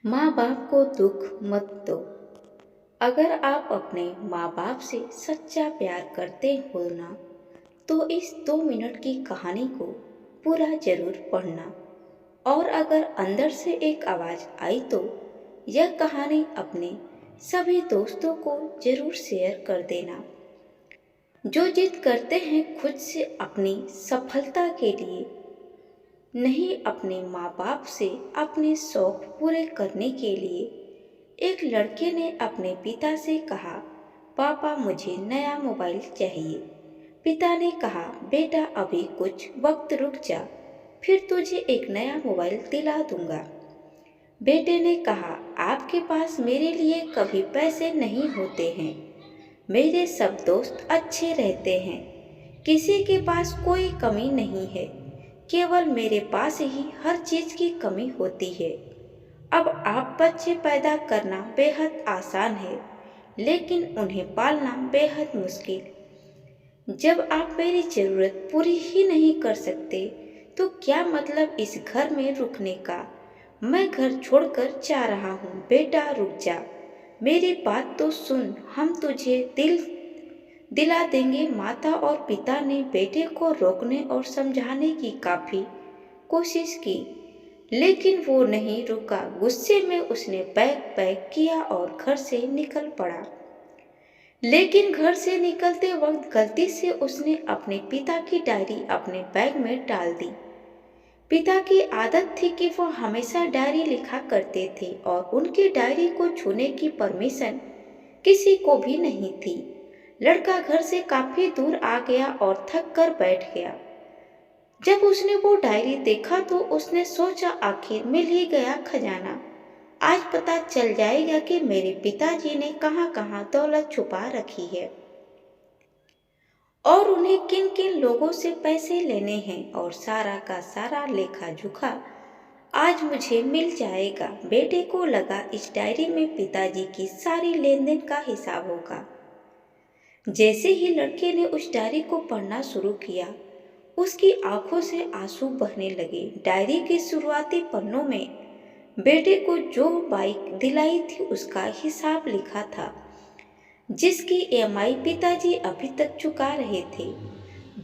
माँ बाप को दुख मत दो। अगर आप अपने माँ बाप से सच्चा प्यार करते हो ना, तो इस 2 मिनट की कहानी को पूरा जरूर पढ़ना। और अगर अंदर से एक आवाज़ आई तो यह कहानी अपने सभी दोस्तों को जरूर शेयर कर देना। जो जिद करते हैं खुद से अपनी सफलता के लिए, नहीं अपने माँ बाप से अपने शौक पूरे करने के लिए। एक लड़के ने अपने पिता से कहा, पापा मुझे नया मोबाइल चाहिए। पिता ने कहा, बेटा अभी कुछ वक्त रुक जा, फिर तुझे एक नया मोबाइल दिला दूंगा। बेटे ने कहा, आपके पास मेरे लिए कभी पैसे नहीं होते हैं। मेरे सब दोस्त अच्छे रहते हैं। किसी के पास कोई कमी नहीं है। केवल मेरे पास ही हर चीज की कमी होती है। अब आप बच्चे पैदा करना बेहद आसान है, लेकिन उन्हें पालना बेहद मुश्किल। जब आप मेरी जरूरत पूरी ही नहीं कर सकते, तो क्या मतलब इस घर में रुकने का। मैं घर छोड़कर जा रहा हूँ। बेटा रुक जा, मेरी बात तो सुन, हम तुझे दिला देंगे। माता और पिता ने बेटे को रोकने और समझाने की काफी कोशिश की, लेकिन वो नहीं रुका। गुस्से में उसने बैग पैक किया और घर से निकल पड़ा। लेकिन घर से निकलते वक्त गलती से उसने अपने पिता की डायरी अपने बैग में डाल दी। पिता की आदत थी कि वो हमेशा डायरी लिखा करते थे और उनकी डायरी को छूने की परमिशन किसी को भी नहीं थी। लड़का घर से काफी दूर आ गया और थक कर बैठ गया। जब उसने वो डायरी देखा तो उसने सोचा, आखिर मिल ही गया खजाना। आज पता चल जाएगा कि मेरे पिताजी ने कहाँ कहाँ दौलत छुपा रखी है और उन्हें किन किन लोगों से पैसे लेने हैं, और सारा का सारा लेखा जोखा आज मुझे मिल जाएगा। बेटे को लगा इस डायरी में पिताजी की सारी लेन देन का हिसाब होगा। जैसे ही लड़के ने उस डायरी को पढ़ना शुरू किया, उसकी आंखों से आंसू बहने लगे। डायरी के शुरुआती पन्नों में बेटे को जो बाइक दिलाई थी उसका हिसाब लिखा था, जिसकी ईएमआई पिताजी अभी तक चुका रहे थे।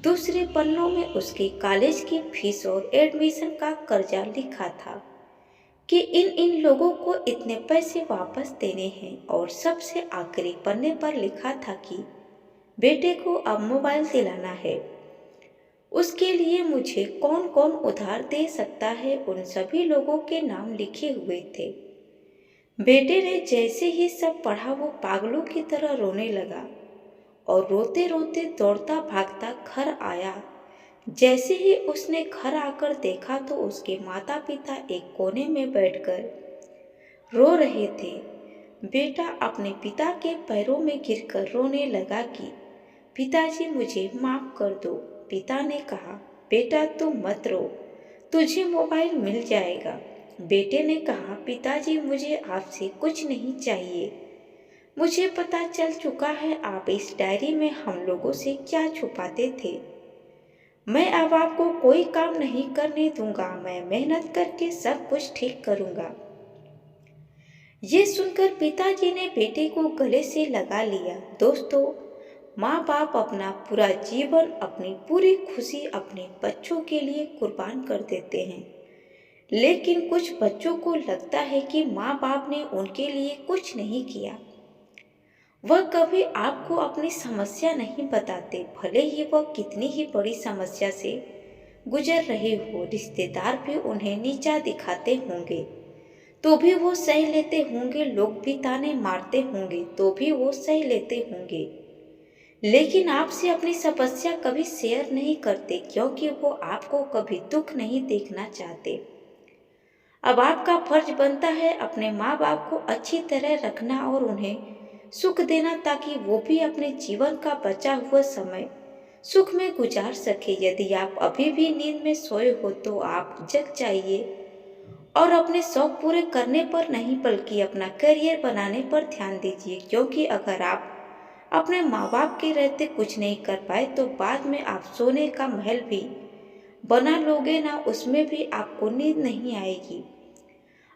दूसरे पन्नों में उसके कॉलेज की फीस और एडमिशन का कर्जा लिखा था कि इन इन लोगों को इतने पैसे वापस देने हैं। और सबसे आखिरी पन्ने पर लिखा था कि बेटे को अब मोबाइल दिलाना है। उसके लिए मुझे कौन कौन उधार दे सकता है, उन सभी लोगों के नाम लिखे हुए थे। बेटे ने जैसे ही सब पढ़ा वो पागलों की तरह रोने लगा और रोते रोते दौड़ता भागता घर आया। जैसे ही उसने घर आकर देखा तो उसके माता पिता एक कोने में बैठकर रो रहे थे। बेटा अपने पिता के पैरों में गिरकर रोने लगा कि पिताजी मुझे माफ कर दो। पिता ने कहा, बेटा तुम मत रो, तुझे मोबाइल मिल जाएगा। बेटे ने कहा, पिताजी मुझे आपसे कुछ नहीं चाहिए। मुझे पता चल चुका है आप इस डायरी में हम लोगों से क्या छुपाते थे। मैं अब आपको कोई काम नहीं करने दूंगा। मैं मेहनत करके सब कुछ ठीक करूंगा। ये सुनकर पिताजी ने बेटे को गले से लगा लिया। दोस्तों, माँ बाप अपना पूरा जीवन, अपनी पूरी खुशी अपने बच्चों के लिए कुर्बान कर देते हैं, लेकिन कुछ बच्चों को लगता है कि माँ बाप ने उनके लिए कुछ नहीं किया। वह कभी आपको अपनी समस्या नहीं बताते, भले ही वह कितनी ही बड़ी समस्या से गुजर रहे हो। रिश्तेदार भी उन्हें नीचा दिखाते होंगे तो भी वो सह लेते होंगे। लोग भी ताने मारते होंगे तो भी वो सह लेते होंगे, लेकिन आपसे अपनी समस्या कभी शेयर नहीं करते, क्योंकि वो आपको कभी दुख नहीं देखना चाहते। अब आपका फर्ज बनता है अपने माँ बाप को अच्छी तरह रखना और उन्हें सुख देना, ताकि वो भी अपने जीवन का बचा हुआ समय सुख में गुजार सके। यदि आप अभी भी नींद में सोए हो तो आप जग जाइए और अपने शौक पूरे करने पर नहीं बल्कि अपना करियर बनाने पर ध्यान दीजिए, क्योंकि अगर आप अपने माँ बाप के रहते कुछ नहीं कर पाए तो बाद में आप सोने का महल भी बना लोगे ना, उसमें भी आपको नींद नहीं आएगी।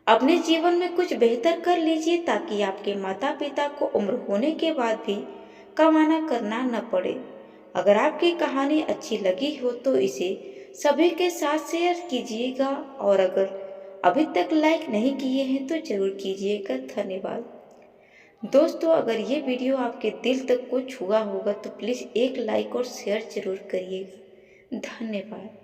अपने जीवन में कुछ बेहतर कर लीजिए ताकि आपके माता पिता को उम्र होने के बाद भी कमाना करना न पड़े। अगर आपकी कहानी अच्छी लगी हो तो इसे सभी के साथ शेयर कीजिएगा और अगर अभी तक लाइक नहीं किए हैं तो जरूर कीजिएगा। धन्यवाद। दोस्तों, अगर ये वीडियो आपके दिल तक को छुआ होगा तो प्लीज़ एक लाइक और शेयर जरूर करिएगा। धन्यवाद।